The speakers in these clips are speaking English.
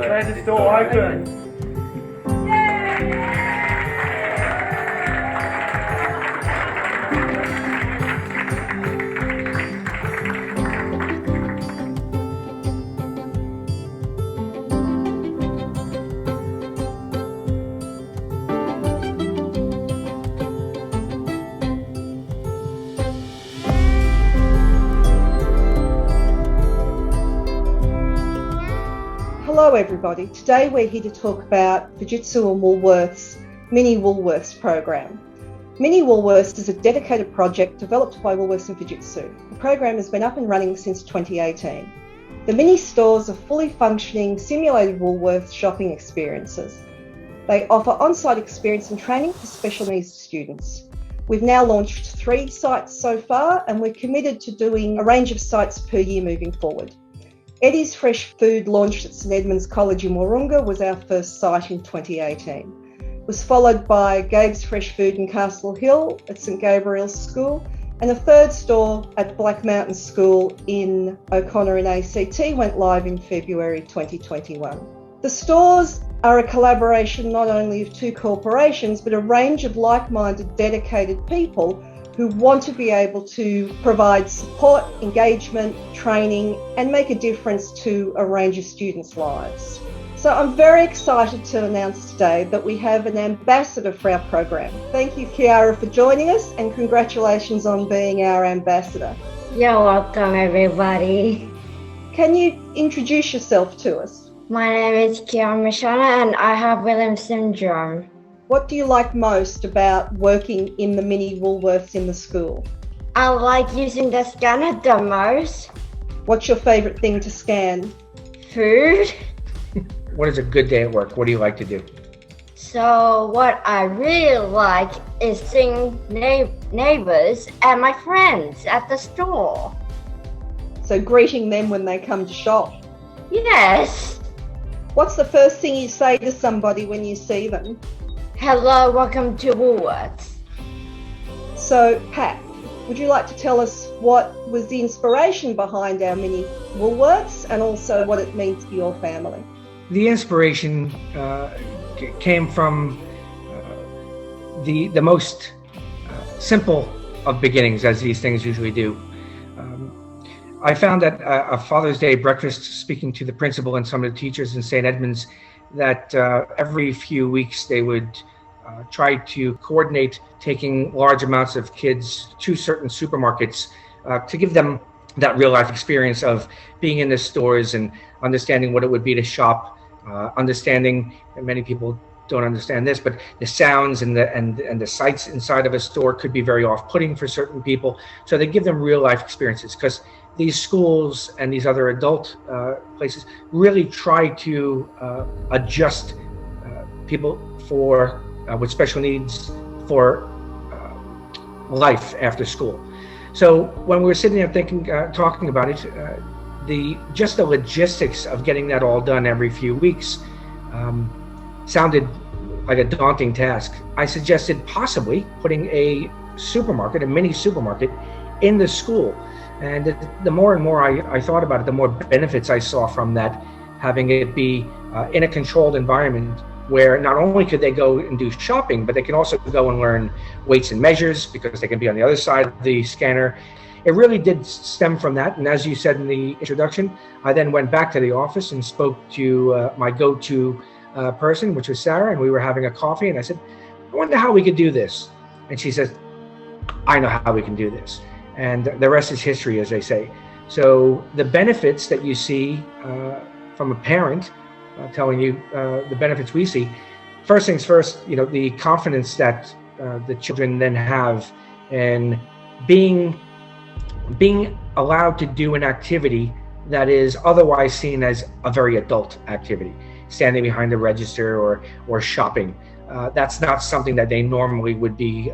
Declare this door open. Hello everybody, today we're here to talk about Fujitsu and Woolworths Mini Woolworths program. Mini Woolworths is a dedicated project developed by Woolworths and Fujitsu. The program has been up and running since 2018. The mini stores are fully functioning, simulated Woolworths shopping experiences. They offer on-site experience and training for special needs students. We've now launched 3 sites so far, and we're committed to doing a range of sites per year moving forward. Eddie's Fresh Food, launched at St Edmunds College in Wahroonga, was our first site in 2018. It was followed by Gabe's Fresh Food in Castle Hill at St Gabriel's School, and a third store at Black Mountain School in O'Connor in ACT went live in February 2021. The stores are a collaboration not only of 2 corporations, but a range of like-minded, dedicated people who want to be able to provide support, engagement, training, and make a difference to a range of students' lives. So I'm very excited to announce today that we have an ambassador for our program. Thank you, Kiara, for joining us, and congratulations on being our ambassador. You're welcome, everybody. Can you introduce yourself to us? My name is Kiara Mishana and I have Williams syndrome. What do you like most about working in the Mini Woolworths in the school? I like using the scanner the most. What's your favourite thing to scan? Food. What is a good day at work? What do you like to do? So what I really like is seeing neighbors and my friends at the store. So greeting them when they come to shop. Yes. What's the first thing you say to somebody when you see them? Hello, welcome to Woolworths. So, Pat, would you like to tell us what was the inspiration behind our Mini Woolworths and also what it means to your family? The inspiration came from the most simple of beginnings, as these things usually do. I found at a Father's Day breakfast, speaking to the principal and some of the teachers in St. Edmunds, that every few weeks they would try to coordinate taking large amounts of kids to certain supermarkets to give them that real life experience of being in the stores and understanding what it would be to shop, understanding, and many people don't understand this, but the sounds and the sights inside of a store could be very off-putting for certain people. So they give them real life experiences, because these schools and these other adult places really try to adjust people for with special needs for life after school. So when we were sitting there thinking, talking about it, the logistics of getting that all done every few weeks sounded like a daunting task. I suggested possibly putting a mini supermarket in the school. And the more and more I thought about it, the more benefits I saw from that, having it be in a controlled environment where not only could they go and do shopping, but they can also go and learn weights and measures, because they can be on the other side of the scanner. It really did stem from that. And as you said in the introduction, I then went back to the office and spoke to my go-to person, which was Sarah, and we were having a coffee. And I said, I wonder how we could do this. And she says, I know how we can do this. And the rest is history, as they say. So the benefits that you see from a parent telling you the benefits we see, first things first, the confidence that the children then have in being allowed to do an activity that is otherwise seen as a very adult activity, standing behind the register or shopping. That's not something that they normally would be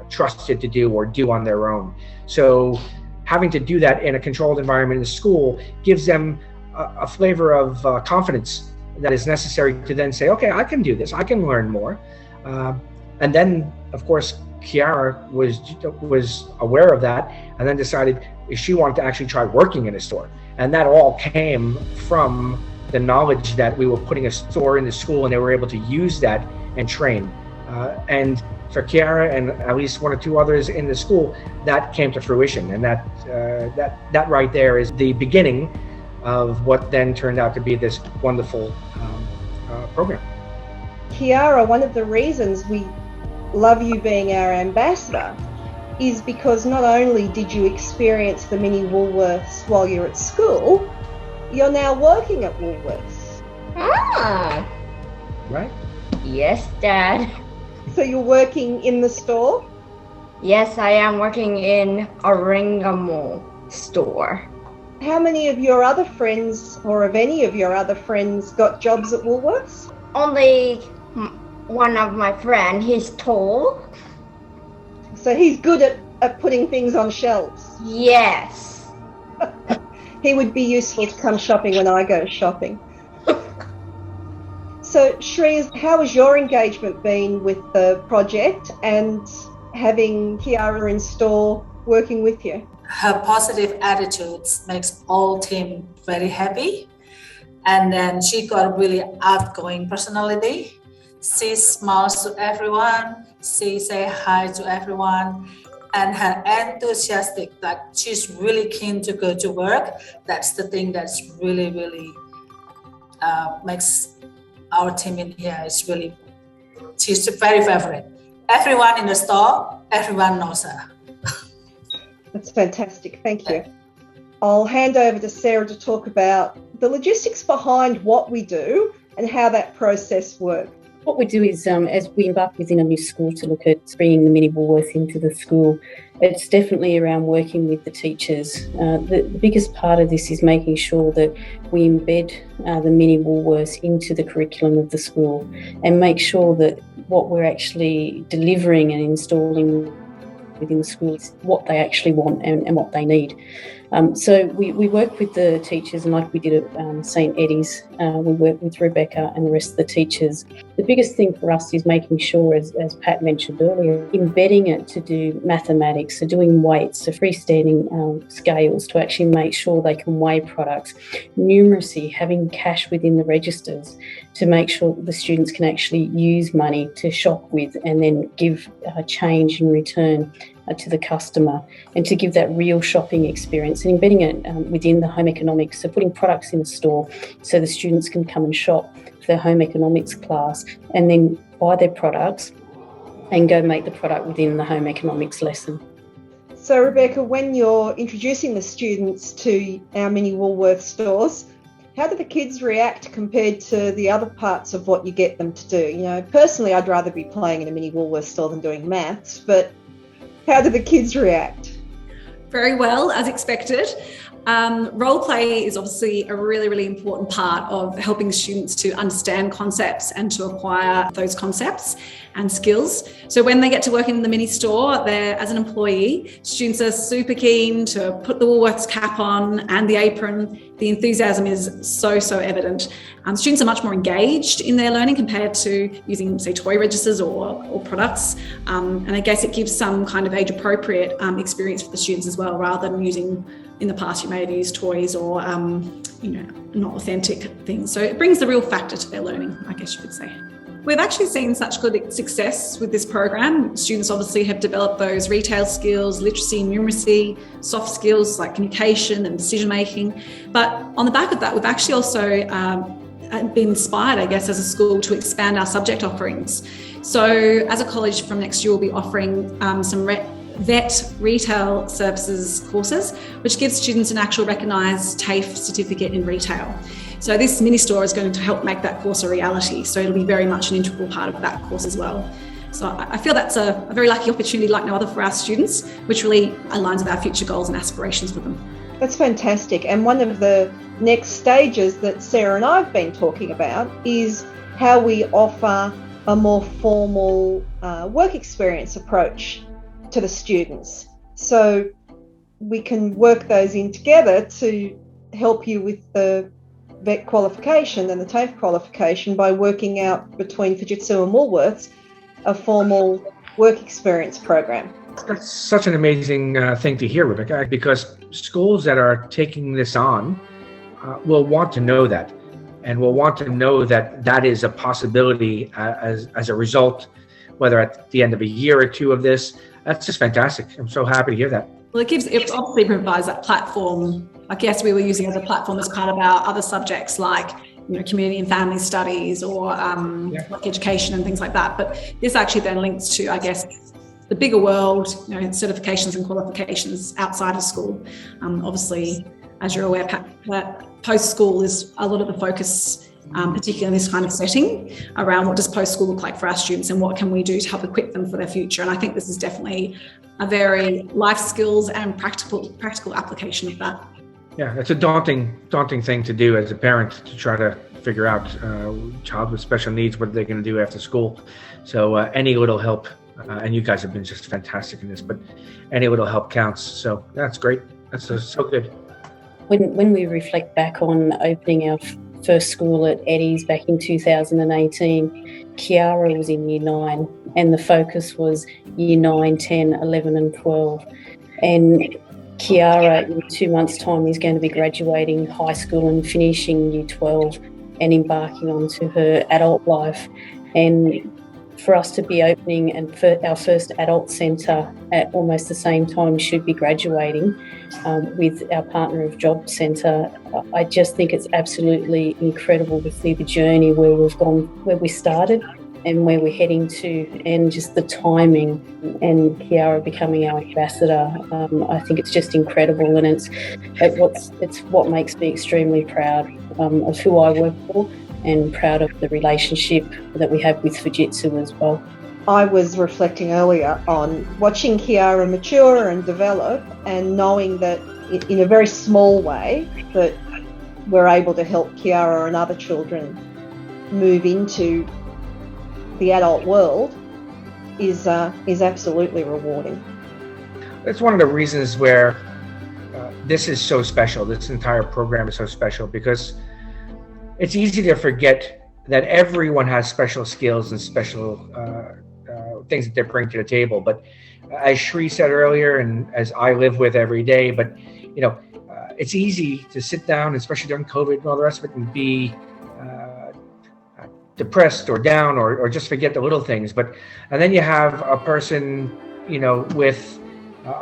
trusted to do or do on their own. So having to do that in a controlled environment in school gives them a flavor of confidence that is necessary to then say, okay, I can do this, I can learn more. And then, of course, Kiara was aware of that, and then decided she wanted to actually try working in a store. And that all came from the knowledge that we were putting a store in the school, and they were able to use that and train. And for Kiara and at least one or two others in the school, that came to fruition. And that right there is the beginning of what then turned out to be this wonderful program. Kiara, one of the reasons we love you being our ambassador is because not only did you experience the Mini Woolworths while you're at school, you're now working at Woolworths. Ah, Right? yes, Dad. So you're working in the store? Yes, I am working in a Ringamore store. How many of your other friends, or have any of your other friends, got jobs at Woolworths? Only one of my friends, he's tall. So he's good at putting things on shelves. Yes. He would be useful to come shopping when I go shopping. So Shreya, how has your engagement been with the project and having Kiara in store working with you? Her positive attitudes makes all team very happy. And then she got a really outgoing personality. She smiles to everyone. She say hi to everyone. And her enthusiastic, like she's really keen to go to work. That's the thing that's really, really makes our team in here is really, she's very favorite. Everyone in the store, everyone knows her. That's fantastic. Thank you. I'll hand over to Sarah to talk about the logistics behind what we do and how that process works. What we do is, as we embark within a new school to look at bringing the Mini Woolworths into the school, it's definitely around working with the teachers. The biggest part of this is making sure that we embed the Mini Woolworths into the curriculum of the school and make sure that what we're actually delivering and installing within the school is what they actually want and what they need. So we work with the teachers, and like we did at St Eddie's, we work with Rebecca and the rest of the teachers. The biggest thing for us is making sure, as Pat mentioned earlier, embedding it to do mathematics, so doing weights, so freestanding scales to actually make sure they can weigh products, numeracy, having cash within the registers to make sure that the students can actually use money to shop with and then give change in return to the customer, and to give that real shopping experience and embedding it within the home economics, so putting products in the store so the students can come and shop for their home economics class and then buy their products and go make the product within the home economics lesson. So Rebecca, when you're introducing the students to our Mini Woolworths stores, how do the kids react compared to the other parts of what you get them to do? You know, personally, I'd rather be playing in a Mini Woolworths store than doing maths, but how do the kids react? Very well, as expected. Role play is obviously a really, really important part of helping students to understand concepts and to acquire those concepts and skills. So when they get to work in the mini store, they're, as an employee, students are super keen to put the Woolworths cap on and the apron. The enthusiasm is so evident. Students are much more engaged in their learning compared to using, say, toy registers or products. And I guess it gives some kind of age-appropriate experience for the students as well, rather than using, in the past, you may have used toys or, not authentic things. So it brings the real factor to their learning, I guess you could say. We've actually seen such good success with this program. Students obviously have developed those retail skills, literacy, numeracy, soft skills like communication and decision making. But on the back of that, we've actually also been inspired, I guess, as a school to expand our subject offerings. So as a college from next year, we'll be offering some vet retail services courses, which gives students an actual recognised TAFE certificate in retail. So this mini store is going to help make that course a reality. So it'll be very much an integral part of that course as well. So I feel that's a very lucky opportunity like no other for our students, which really aligns with our future goals and aspirations for them. That's fantastic. And one of the next stages that Sarah and I have been talking about is how we offer a more formal work experience approach to the students. So we can work those in together to help you with the vet qualification and the TAFE qualification by working out between Fujitsu and Woolworths a formal work experience program. That's such an amazing thing to hear, Rebecca, because schools that are taking this on will want to know that. and will want to know that that is a possibility as a result, whether at the end of a year or two of this. That's just fantastic. I'm so happy to hear that. Well, it obviously provides that platform. I guess we were using it as a platform as part of our other subjects like, community and family studies or like education and things like that. But this actually then links to, I guess, the bigger world, certifications and qualifications outside of school. Obviously, as you're aware, post-school is a lot of the focus, particularly in this kind of setting, around what does post-school look like for our students and what can we do to help equip them for their future. And I think this is definitely a very life skills and practical application of that. Yeah, it's a daunting thing to do as a parent, to try to figure out child with special needs, what are they going to do after school. So any little help, and you guys have been just fantastic in this, but any little help counts. So that's great. That's so good. When we reflect back on opening our first school at Eddie's back in 2018, Kiara was in year 9 and the focus was year 9, 10, 11 and 12. And Kiara in 2 months' time is going to be graduating high school and finishing year 12 and embarking onto her adult life. And for us to be opening our first adult centre at almost the same time should be graduating with our partner of Job Centre, I just think it's absolutely incredible to see the journey where we've gone, where we started and where we're heading to, and just the timing, and Kiara becoming our ambassador. I think it's just incredible, and it's what makes me extremely proud of who I work for, and proud of the relationship that we have with Fujitsu as well. I was reflecting earlier on watching Kiara mature and develop, and knowing that in a very small way that we're able to help Kiara and other children move into the adult world is absolutely rewarding. It's one of the reasons where this is so special. This entire program is so special, because it's easy to forget that everyone has special skills and special things that they bring to the table. But as Shri said earlier, and as I live with every day, but it's easy to sit down, especially during COVID and all the rest of it, and be depressed or down or just forget the little things. And then you have a person, with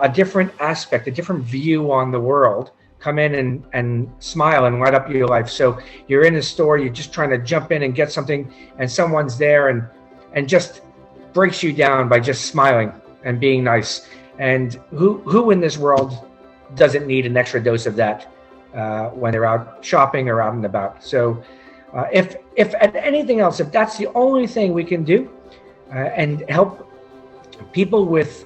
a different aspect, a different view on the world, come in and smile and light up your life. So you're in a store, you're just trying to jump in and get something, and someone's there and just breaks you down by just smiling and being nice. And who in this world doesn't need an extra dose of that when they're out shopping or out and about? So if at anything else, if that's the only thing we can do and help people with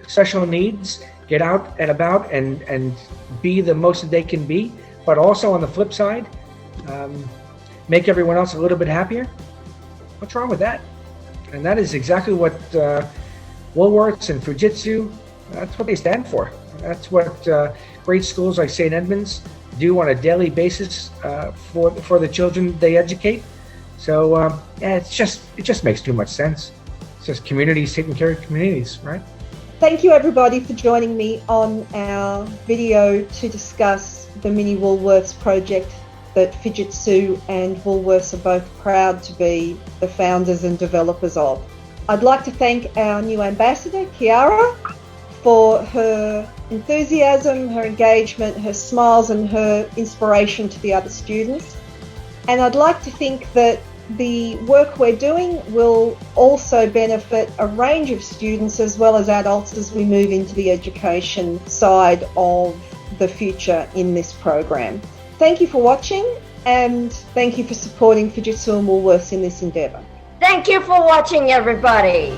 special needs get out and about and be the most that they can be, but also on the flip side, make everyone else a little bit happier, what's wrong with that? And that is exactly what Woolworths and Fujitsu, that's what they stand for. That's what great schools like St. Edmunds do on a daily basis for the children they educate. So it just makes too much sense. It's just communities taking care of communities, right? Thank you everybody for joining me on our video to discuss the Mini Woolworths project that Fujitsu and Woolworths are both proud to be the founders and developers of. I'd like to thank our new ambassador, Kiara, for her enthusiasm, her engagement, her smiles and her inspiration to the other students. And I'd like to think that the work we're doing will also benefit a range of students as well as adults as we move into the education side of the future in this program. Thank you for watching, and thank you for supporting Fujitsu and Woolworths in this endeavour. Thank you for watching, everybody.